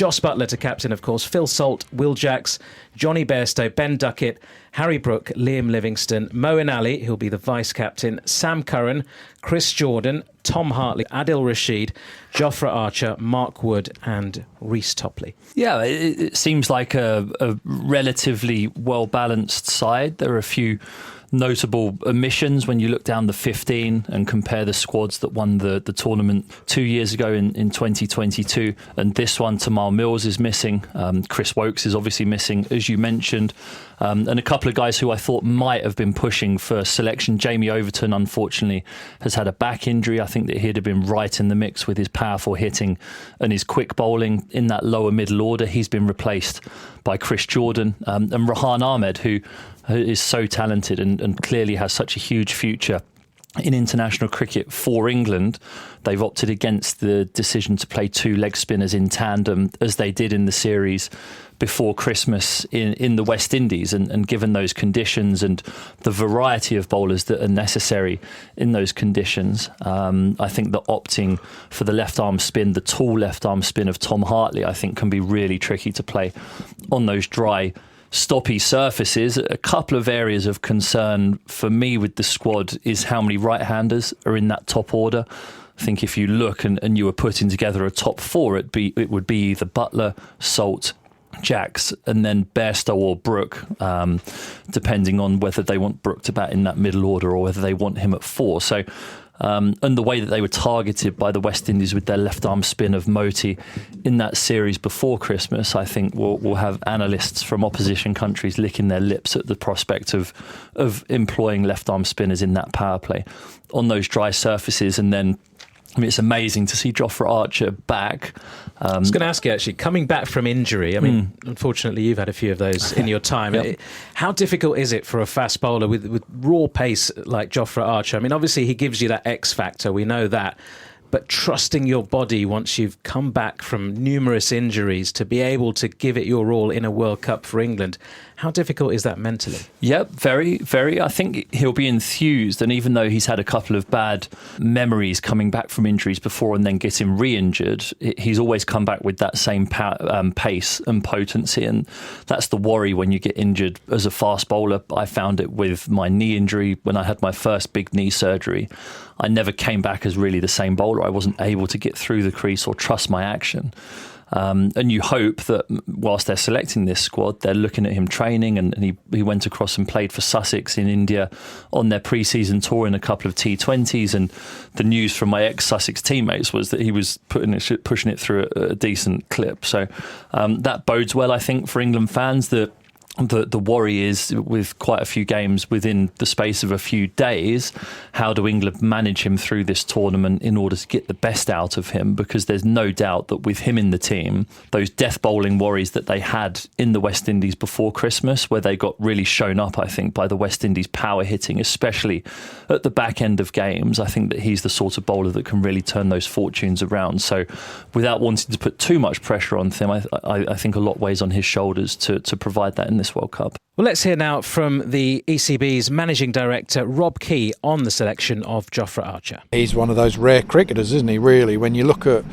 Jos Buttler to captain, of course, Phil Salt, Will Jacks, Johnny Bairstow, Ben Duckett, Harry Brook, Liam Livingston, Moeen Ali, who'll be the vice-captain, Sam Curran, Chris Jordan, Tom Hartley, Adil Rashid, Jofra Archer, Mark Wood and Reece Topley. Yeah, it seems like a relatively well-balanced side. There are a few notable omissions when you look down the 15 and compare the squads that won the tournament 2 years ago in 2022 and this one. Tamal Mills is missing, Chris Wokes is obviously missing, as you mentioned, and a couple of guys who I thought might have been pushing for selection. Jamie Overton, unfortunately, has had a back injury. I think that he'd have been right in the mix with his powerful hitting and his quick bowling in that lower middle order. He's been replaced by Chris Jordan and Rahan Ahmed, who is so talented and clearly has such a huge future in international cricket for England. They've opted against the decision to play two leg spinners in tandem, as they did in the series before Christmas in the West Indies. And given those conditions and the variety of bowlers that are necessary in those conditions, I think that opting for the left-arm spin, the tall left-arm spin of Tom Hartley, I think can be really tricky to play on those dry, stoppy surfaces. A couple of areas of concern for me with the squad is how many right-handers are in that top order. I think if you look and you were putting together a top four, it would be either Buttler, Salt, Jacks, and then Bairstow or Brook, depending on whether they want Brook to bat in that middle order or whether they want him at four. So and the way that they were targeted by the West Indies with their left-arm spin of Moti in that series before Christmas, I think we'll have analysts from opposition countries licking their lips at the prospect of employing left-arm spinners in that power play on those dry surfaces. And then, I mean, it's amazing to see Jofra Archer back. I was going to ask you, actually, coming back from injury, I mean, unfortunately, you've had a few of those in your time. Yep. How difficult is it for a fast bowler with raw pace like Jofra Archer? I mean, obviously, he gives you that X factor, we know that. But trusting your body once you've come back from numerous injuries to be able to give it your all in a World Cup for England, how difficult is that mentally? Yep, very, very. I think he'll be enthused. And even though he's had a couple of bad memories coming back from injuries before and then getting re-injured, he's always come back with that same pace and potency. And that's the worry when you get injured as a fast bowler. I found it with my knee injury when I had my first big knee surgery. I never came back as really the same bowler. I wasn't able to get through the crease or trust my action. And you hope that whilst they're selecting this squad, they're looking at him training, and he went across and played for Sussex in India on their pre-season tour in a couple of T20s. And the news from my ex-Sussex teammates was that he was pushing it through a decent clip. So that bodes well, I think, for England fans. The worry is, with quite a few games within the space of a few days, how do England manage him through this tournament in order to get the best out of him? Because there's no doubt that with him in the team, those death bowling worries that they had in the West Indies before Christmas, where they got really shown up, I think, by the West Indies power hitting, especially at the back end of games. I think that he's the sort of bowler that can really turn those fortunes around. So without wanting to put too much pressure on him, I think a lot weighs on his shoulders to provide that in this World Cup. Well, let's hear now from the ECB's Managing Director, Rob Key, on the selection of Jofra Archer. He's one of those rare cricketers, isn't he, really? When you look at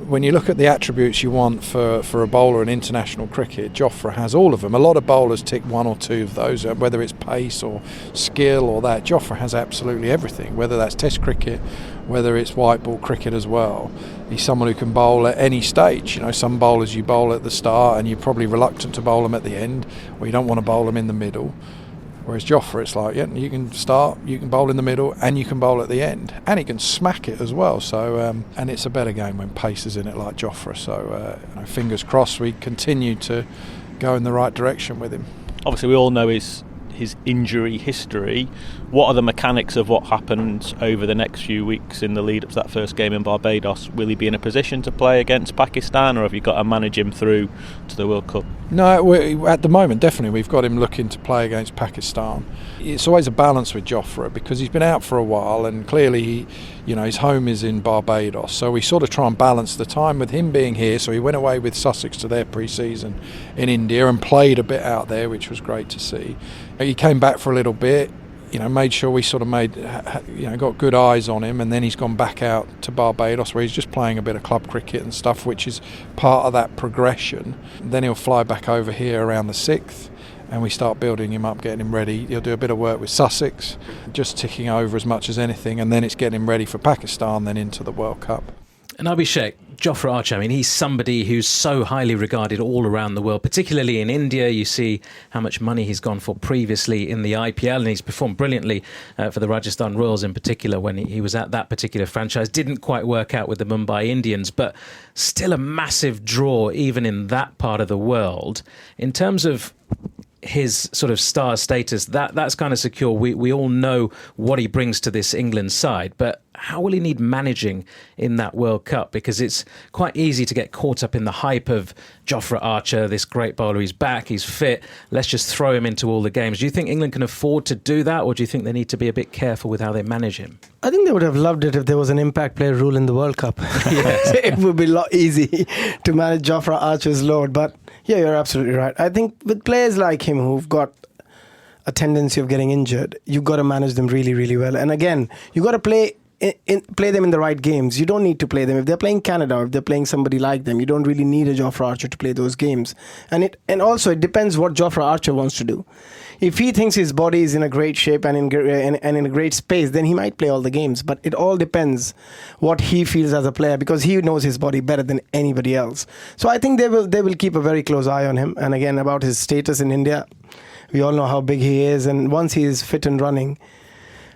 the attributes you want for a bowler in international cricket, Jofra has all of them. A lot of bowlers tick one or two of those, whether it's pace or skill or that. Jofra has absolutely everything, whether that's Test cricket, whether it's white ball cricket as well. He's someone who can bowl at any stage. You know, some bowlers you bowl at the start and you're probably reluctant to bowl them at the end, or you don't want to bowl them in the middle. Whereas Jofra, it's like, yeah, you can start, you can bowl in the middle, and you can bowl at the end, and he can smack it as well. So, and it's a better game when pace is in it, like Jofra. So, fingers crossed, we continue to go in the right direction with him. Obviously, we all know his injury history. What are the mechanics of what happens over the next few weeks in the lead up to that first game in Barbados? Will he be in a position to play against Pakistan, or have you got to manage him through to the World Cup? No, at the moment, definitely, we've got him looking to play against Pakistan. It's always a balance with Jofra because he's been out for a while, and clearly, his home is in Barbados. So we sort of try and balance the time with him being here. So he went away with Sussex to their pre-season in India and played a bit out there, which was great to see. He came back for a little bit. made sure we sort of got good eyes on him, and then he's gone back out to Barbados where he's just playing a bit of club cricket and stuff, which is part of that progression. Then he'll fly back over here around the 6th, and we start building him up, getting him ready. He'll do a bit of work with Sussex, just ticking over as much as anything, and then it's getting him ready for Pakistan, then into the World Cup. And Abhishek, Jofra Archer, I mean, he's somebody who's so highly regarded all around the world, particularly in India. You see how much money he's gone for previously in the IPL, and he's performed brilliantly for the Rajasthan Royals in particular when he was at that particular franchise. Didn't quite work out with the Mumbai Indians, but still a massive draw even in that part of the world. In terms of his sort of star status, that's kind of secure. We all know what he brings to this England side, but how will he need managing in that World Cup? Because it's quite easy to get caught up in the hype of Jofra Archer, this great bowler. He's back, he's fit, let's just throw him into all the games. Do you think England can afford to do that, or do you think they need to be a bit careful with how they manage him? I think they would have loved it if there was an impact player rule in the World Cup. It would be a lot easy to manage Jofra Archer's load. But yeah, you're absolutely right. I think with players like him who've got a tendency of getting injured, you've got to manage them really, really well. And again, you've got to play them in the right games. You don't need to play them. If they're playing Canada, or if they're playing somebody like them, you don't really need a Jofra Archer to play those games. And also it depends what Jofra Archer wants to do. If he thinks his body is in a great shape and in a great space, then he might play all the games. But it all depends what he feels as a player, because he knows his body better than anybody else. So I think they will keep a very close eye on him. And again, about his status in India, we all know how big he is. And once he is fit and running,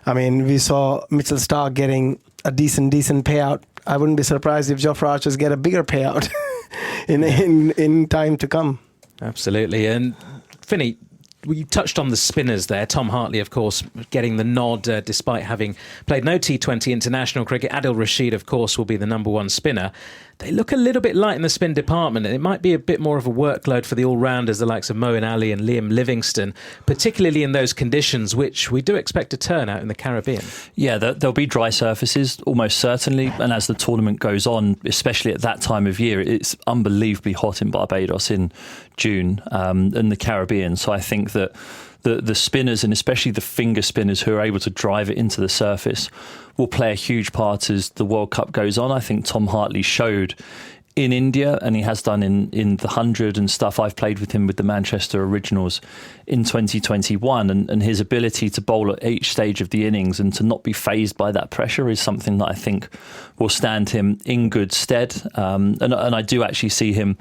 I mean, we saw Mitchell Starc getting a decent payout. I wouldn't be surprised if Jofra Archers get a bigger payout in time to come. Absolutely. And Finney, you touched on the spinners there. Tom Hartley, of course, getting the nod despite having played no T20 international cricket. Adil Rashid, of course, will be the number one spinner. They look a little bit light in the spin department, and it might be a bit more of a workload for the all-rounders, the likes of Moeen Ali and Liam Livingstone, particularly in those conditions, which we do expect to turn out in the Caribbean. Yeah, there'll be dry surfaces, almost certainly, and as the tournament goes on, especially at that time of year, it's unbelievably hot in Barbados in June and the Caribbean. So I think that the spinners, and especially the finger spinners who are able to drive it into the surface, will play a huge part as the World Cup goes on. I think Tom Hartley showed in India, and he has done in the 100 and stuff. I've played with him with the Manchester Originals in 2021, and his ability to bowl at each stage of the innings and to not be fazed by that pressure is something that I think will stand him in good stead. And I do actually see him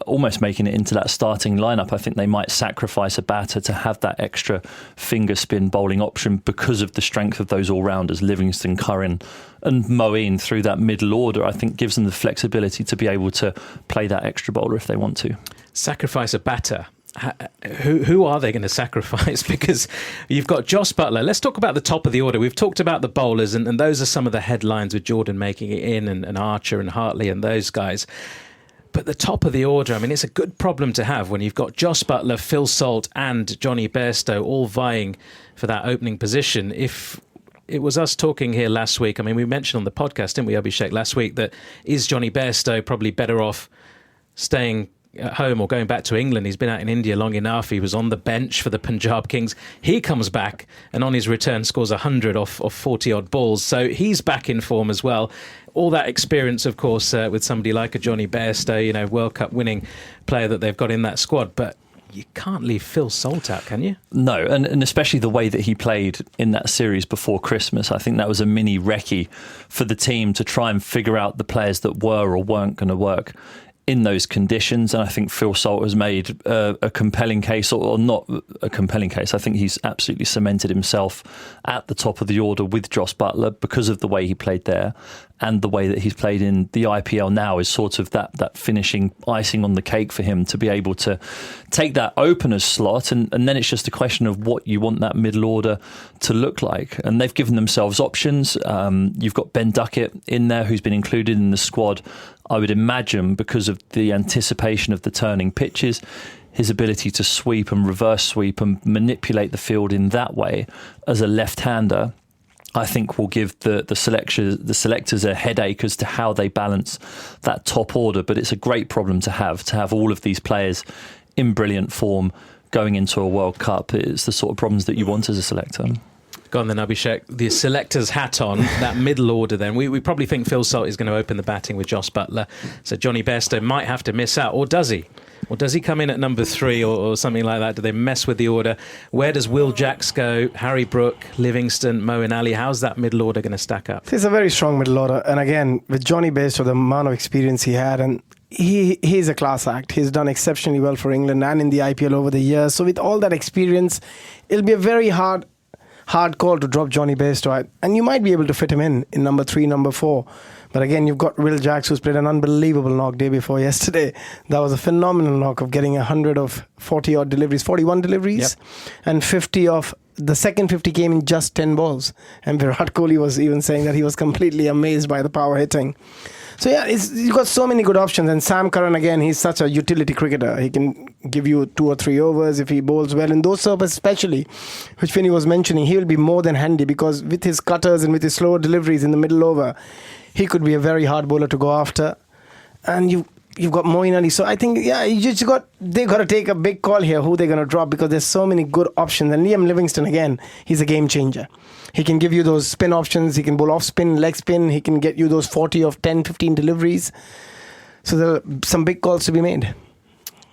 almost making it into that starting lineup. I think they might sacrifice a batter to have that extra finger spin bowling option because of the strength of those all-rounders, Livingstone, Curran and Moeen through that middle order. I think gives them the flexibility to be able to play that extra bowler if they want to. Sacrifice a batter. Who are they going to sacrifice? Because you've got Jos Buttler. Let's talk about the top of the order. We've talked about the bowlers, and those are some of the headlines with Jordan making it in, and Archer and Hartley and those guys. But the top of the order, I mean, it's a good problem to have when you've got Jos Buttler, Phil Salt and Johnny Bairstow all vying for that opening position. If it was us talking here last week, I mean, we mentioned on the podcast, didn't we, Abhishek, last week, that is Johnny Bairstow probably better off staying at home or going back to England? He's been out in India long enough. He was on the bench for the Punjab Kings. He comes back and on his return scores 100 off 40 odd balls. So he's back in form as well. All that experience, of course, with somebody like a Johnny Bairstow, World Cup winning player that they've got in that squad. But you can't leave Phil Salt out, can you? No, and especially the way that he played in that series before Christmas. I think that was a mini recce for the team to try and figure out the players that were or weren't going to work in those conditions. And I think Phil Salt has made a compelling case, or not a compelling case. I think he's absolutely cemented himself at the top of the order with Jos Buttler because of the way he played there, and the way that he's played in the IPL now is sort of that finishing icing on the cake for him to be able to take that opener's slot, and then it's just a question of what you want that middle order to look like. And they've given themselves options. You've got Ben Duckett in there, who's been included in the squad, I would imagine, because of the anticipation of the turning pitches. His ability to sweep and reverse sweep and manipulate the field in that way as a left-hander, I think will give the selectors a headache as to how they balance that top order. But it's a great problem to have all of these players in brilliant form going into a World Cup. It's the sort of problems that you want as a selector. Go on then, Abhishek. The selector's hat on, that middle order then. We probably think Phil Salt is going to open the batting with Jos Buttler. So Johnny Bairstow might have to miss out. Or does he? Or does he come in at number 3 or something like that? Do they mess with the order? Where does Will Jacks go? Harry Brook, Livingston, Moeen Ali. How's that middle order going to stack up? It's a very strong middle order. And again, with Johnny Bairstow, the amount of experience he had, and he's a class act. He's done exceptionally well for England and in the IPL over the years. So with all that experience, it'll be a very hard call to drop Johnny Bairstow. And you might be able to fit him in number 3, number 4. But again, you've got Will Jacks, who's played an unbelievable knock day before yesterday. That was a phenomenal knock of getting 100 of 40-odd deliveries, 41 deliveries, and 50 of the second 50 came in just 10 balls. And Virat Kohli was even saying that he was completely amazed by the power hitting. So yeah, you've got so many good options. And Sam Curran, again, he's such a utility cricketer. He can give you 2 or 3 overs if he bowls well. And those overs especially, which Finney was mentioning, he will be more than handy, because with his cutters and with his slower deliveries in the middle over, he could be a very hard bowler to go after. And you've got Moeen Ali. So I think, they've got to take a big call here who they're going to drop, because there's so many good options. And Liam Livingston, again, he's a game changer. He can give you those spin options. He can bowl off spin, leg spin. He can get you those 40 of 10, 15 deliveries. So there are some big calls to be made.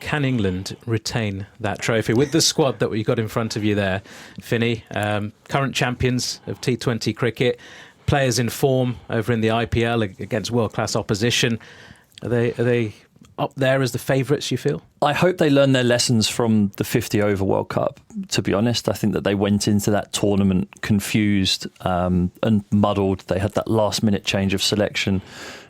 Can England retain that trophy with the squad that we got in front of you there, Finney? Current champions of T20 cricket, players in form over in the IPL against world-class opposition. Are they up there as the favourites, you feel? I hope they learn their lessons from the 50 over World Cup, to be honest. I think that they went into that tournament confused and muddled. They had that last minute change of selection,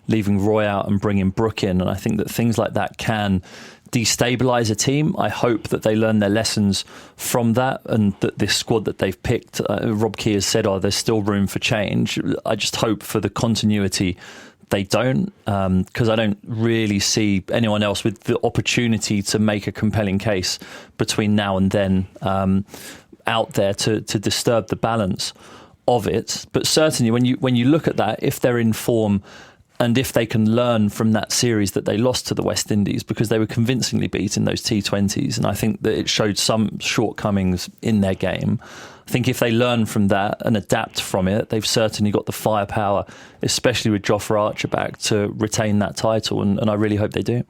leaving Roy out and bringing Brook in. And I think that things like that can destabilise a team. I hope that they learn their lessons from that, and that this squad that they've picked, Rob Key has said, there's still room for change. I just hope for the continuity they don't, because I don't really see anyone else with the opportunity to make a compelling case between now and then out there to disturb the balance of it. But certainly when you look at that, if they're in form and if they can learn from that series that they lost to the West Indies, because they were convincingly beat in those T20s, and I think that it showed some shortcomings in their game. I think if they learn from that and adapt from it, they've certainly got the firepower, especially with Jofra Archer back, to retain that title, and I really hope they do.